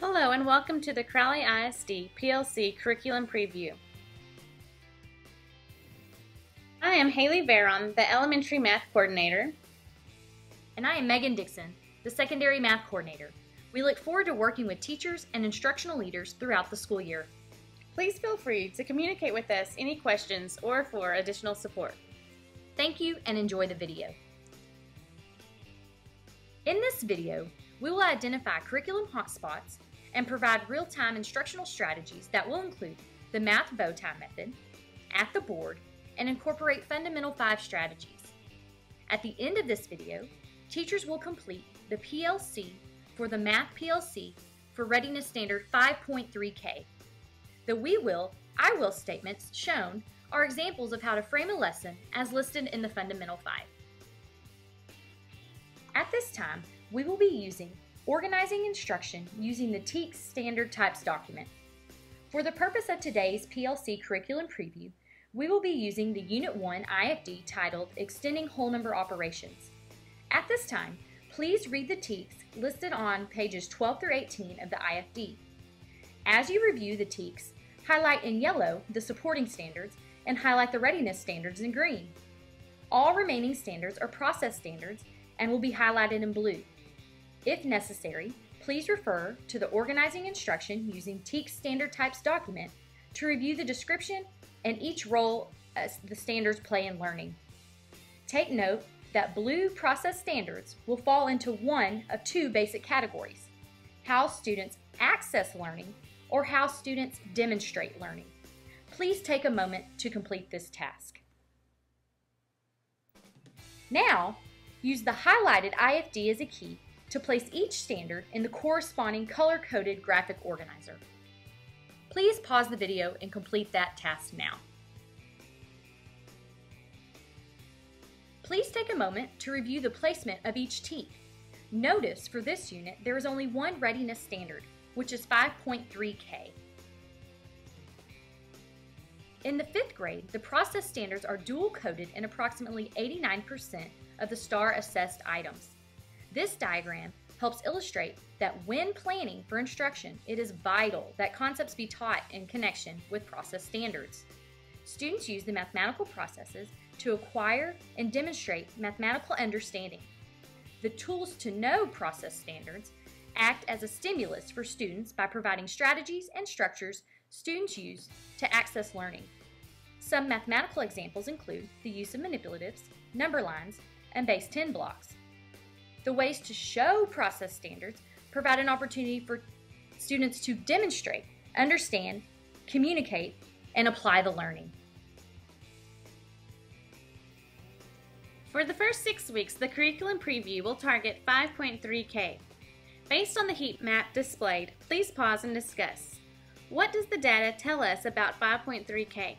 Hello and welcome to the Crowley ISD PLC Curriculum Preview. I am Haley Veron, the Elementary Math Coordinator. And I am Megan Dixon, the Secondary Math Coordinator. We look forward to working with teachers and instructional leaders throughout the school year. Please feel free to communicate with us any questions or for additional support. Thank you and enjoy the video. In this video, we will identify curriculum hotspots and provide real-time instructional strategies that will include the math bow tie method, at the board, and incorporate fundamental 5 strategies. At the end of this video, teachers will complete the PLC for the Math PLC for Readiness Standard 5.3K. The we will, I will statements shown are examples of how to frame a lesson as listed in the Fundamental 5. At this time, we will be organizing instruction using the TEKS Standard Types document. For the purpose of today's PLC Curriculum Preview, we will be using the Unit 1 IFD titled Extending Whole Number Operations. At this time, please read the TEKS listed on pages 12 through 18 of the IFD. As you review the TEKS, highlight in yellow the supporting standards and highlight the readiness standards in green. All remaining standards are process standards and will be highlighted in blue. If necessary, please refer to the organizing instruction using TEKS Standard Types document to review the description and each role the standards play in learning. Take note that blue process standards will fall into one of 2 basic categories: how students access learning or how students demonstrate learning. Please take a moment to complete this task. Now, use the highlighted IFD as a key to place each standard in the corresponding color-coded graphic organizer. Please pause the video and complete that task now. Please take a moment to review the placement of each TEK. Notice for this unit there is only one readiness standard, which is 5.3K. In the 5th grade, the process standards are dual-coded in approximately 89% of the STAR assessed items. This diagram helps illustrate that when planning for instruction, it is vital that concepts be taught in connection with process standards. Students use the mathematical processes to acquire and demonstrate mathematical understanding. The tools to know process standards act as a stimulus for students by providing strategies and structures students use to access learning. Some mathematical examples include the use of manipulatives, number lines, and base 10 blocks. The ways to show process standards provide an opportunity for students to demonstrate, understand, communicate, and apply the learning. For the first 6 weeks, the curriculum preview will target 5.3K. Based on the heat map displayed, please pause and discuss. What does the data tell us about 5.3K?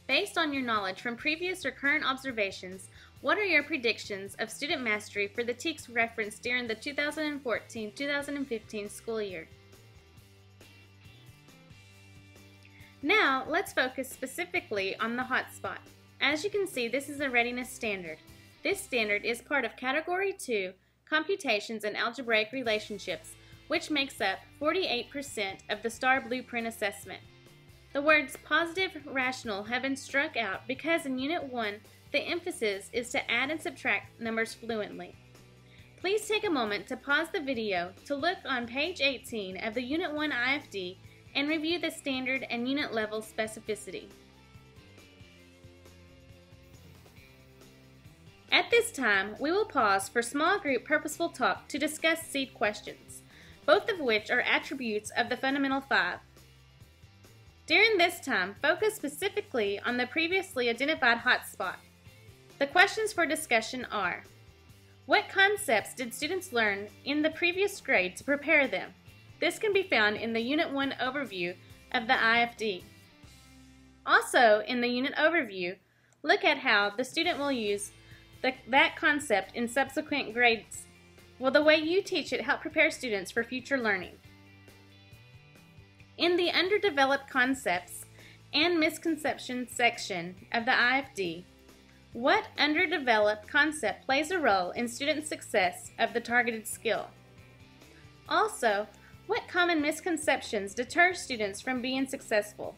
Based on your knowledge from previous or current observations, what are your predictions of student mastery for the TEKS referenced during the 2014-2015 school year? Now, let's focus specifically on the hotspot. As you can see, this is a readiness standard. This standard is part of Category 2, Computations and Algebraic Relationships, which makes up 48% of the STAR Blueprint assessment. The words positive, rational have been struck out because in Unit 1, the emphasis is to add and subtract numbers fluently. Please take a moment to pause the video to look on page 18 of the Unit 1 IFD and review the standard and unit level specificity. At this time, we will pause for small group purposeful talk to discuss seed questions, both of which are attributes of the Fundamental 5. During this time, focus specifically on the previously identified hotspot. The questions for discussion are: what concepts did students learn in the previous grade to prepare them? This can be found in the Unit 1 overview of the IFD. Also, in the unit overview, look at how the student will use that concept in subsequent grades. Will the way you teach it help prepare students for future learning? In the Underdeveloped Concepts and Misconceptions section of the IFD, what underdeveloped concept plays a role in student success of the targeted skill? Also, What common misconceptions deter students from being successful?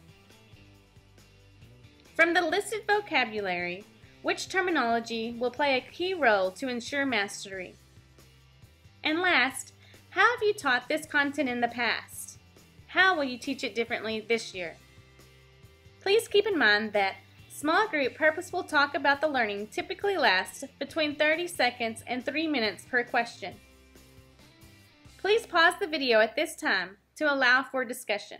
From the listed vocabulary, which terminology will play a key role to ensure mastery? And last, how have you taught this content in the past? How will you teach it differently this year? Please keep in mind that small group purposeful talk about the learning typically lasts between 30 seconds and 3 minutes per question. Please pause the video at this time to allow for discussion.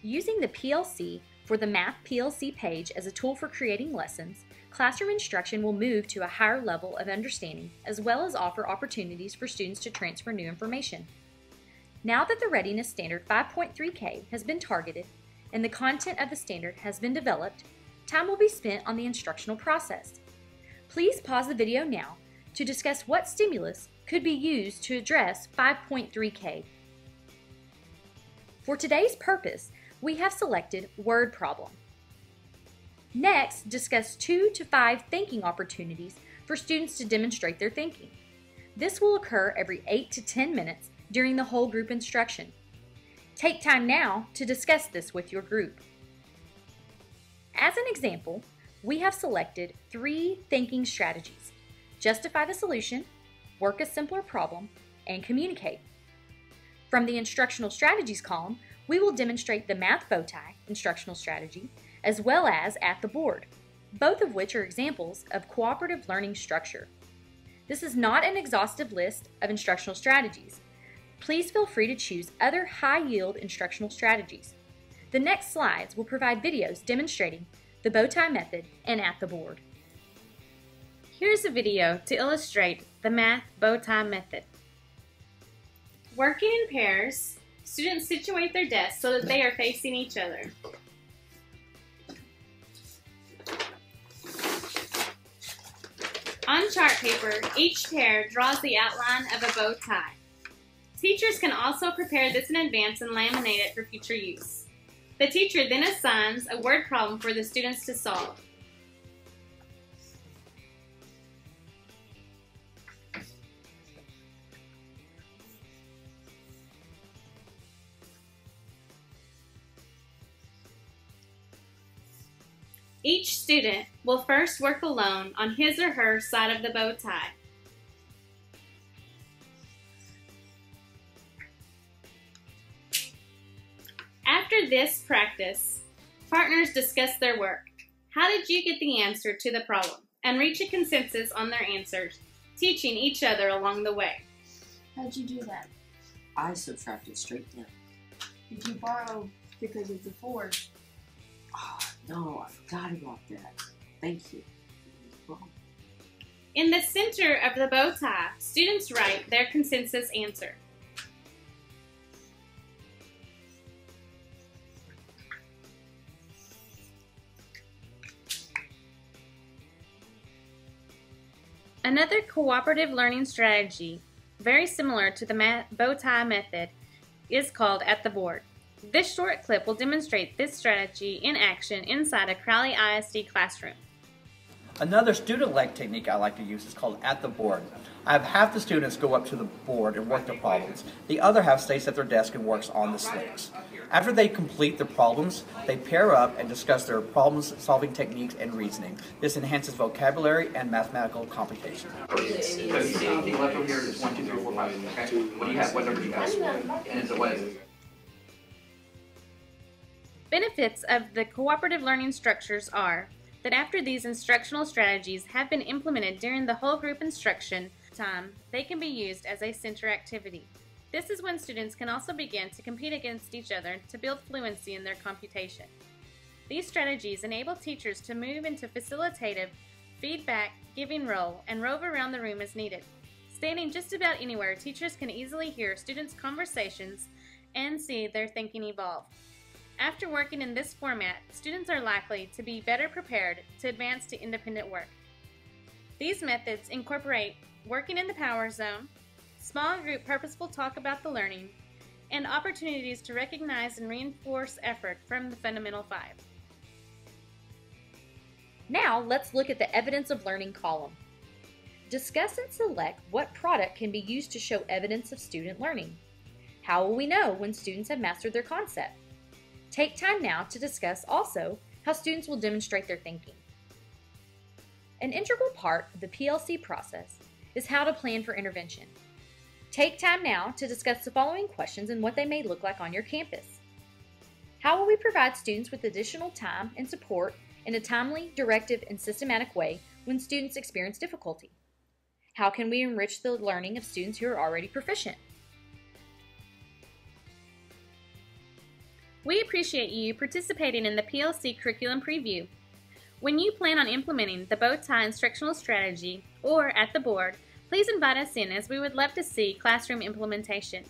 Using the PLC for the Math PLC page as a tool for creating lessons, classroom instruction will move to a higher level of understanding as well as offer opportunities for students to transfer new information. Now that the Readiness Standard 5.3K has been targeted and the content of the standard has been developed, time will be spent on the instructional process. Please pause the video now to discuss what stimulus could be used to address 5.3K. For today's purpose, we have selected word problem. Next, discuss 2 to 5 thinking opportunities for students to demonstrate their thinking. This will occur every 8 to 10 minutes during the whole group instruction. Take time now to discuss this with your group. As an example, we have selected 3 thinking strategies: justify the solution, work a simpler problem, and communicate. From the instructional strategies column, we will demonstrate the math bow tie instructional strategy as well as at the board, both of which are examples of cooperative learning structure. This is not an exhaustive list of instructional strategies. Please feel free to choose other high-yield instructional strategies. The next slides will provide videos demonstrating the bow tie method and at the board. Here's a video to illustrate the math bow tie method. Working in pairs, students situate their desks so that they are facing each other. On chart paper, each pair draws the outline of a bow tie. Teachers can also prepare this in advance and laminate it for future use. The teacher then assigns a word problem for the students to solve. Each student will first work alone on his or her side of the bow tie. After this practice, partners discuss their work. How did you get the answer to the problem and reach a consensus on their answers, teaching each other along the way? How'd you do that? I subtracted straight down. Did you borrow because of the 4? Oh, no, I forgot about that. Thank you. Well, In the center of the bow tie, students write their consensus answer. Another cooperative learning strategy, very similar to the bow tie method, is called at the board. This short clip will demonstrate this strategy in action inside a Crowley ISD classroom. Another student-led technique I like to use is called at the board. I have half the students go up to the board and work their problems. The other half stays at their desk and works on the slicks. After they complete their problems, they pair up and discuss their problem-solving techniques and reasoning. This enhances vocabulary and mathematical computation. So you see anything left over here is 1, 2, 3, 4, 5. Okay? What do you have? What number do you have? And it's a what is it? Benefits of the cooperative learning structures are that after these instructional strategies have been implemented during the whole group instruction time, they can be used as a center activity. This is when students can also begin to compete against each other to build fluency in their computation. These strategies enable teachers to move into facilitative, feedback-giving role and rove around the room as needed. Standing just about anywhere, teachers can easily hear students' conversations and see their thinking evolve. After working in this format, students are likely to be better prepared to advance to independent work. These methods incorporate working in the power zone, small group purposeful talk about the learning, and opportunities to recognize and reinforce effort from the Fundamental 5. Now let's look at the evidence of learning column. Discuss and select what product can be used to show evidence of student learning. How will we know when students have mastered their concept? Take time now to discuss also how students will demonstrate their thinking. An integral part of the PLC process is how to plan for intervention. Take time now to discuss the following questions and what they may look like on your campus. How will we provide students with additional time and support in a timely, directive, and systematic way when students experience difficulty? How can we enrich the learning of students who are already proficient? We appreciate you participating in the PLC Curriculum Preview. When you plan on implementing the Bowtie instructional strategy or at the board, please invite us in, as we would love to see classroom implementation.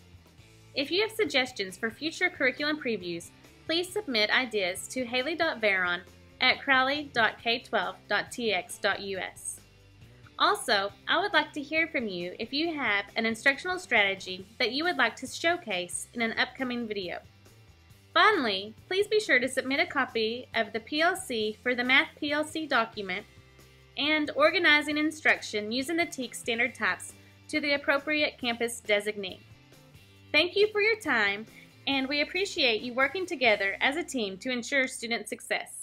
If you have suggestions for future curriculum previews, please submit ideas to haley.veron@crowley.k12.tx.us. Also, I would like to hear from you if you have an instructional strategy that you would like to showcase in an upcoming video. Finally, please be sure to submit a copy of the PLC for the Math PLC document and organizing instruction using the TEKS standard types to the appropriate campus designee. Thank you for your time, and we appreciate you working together as a team to ensure student success.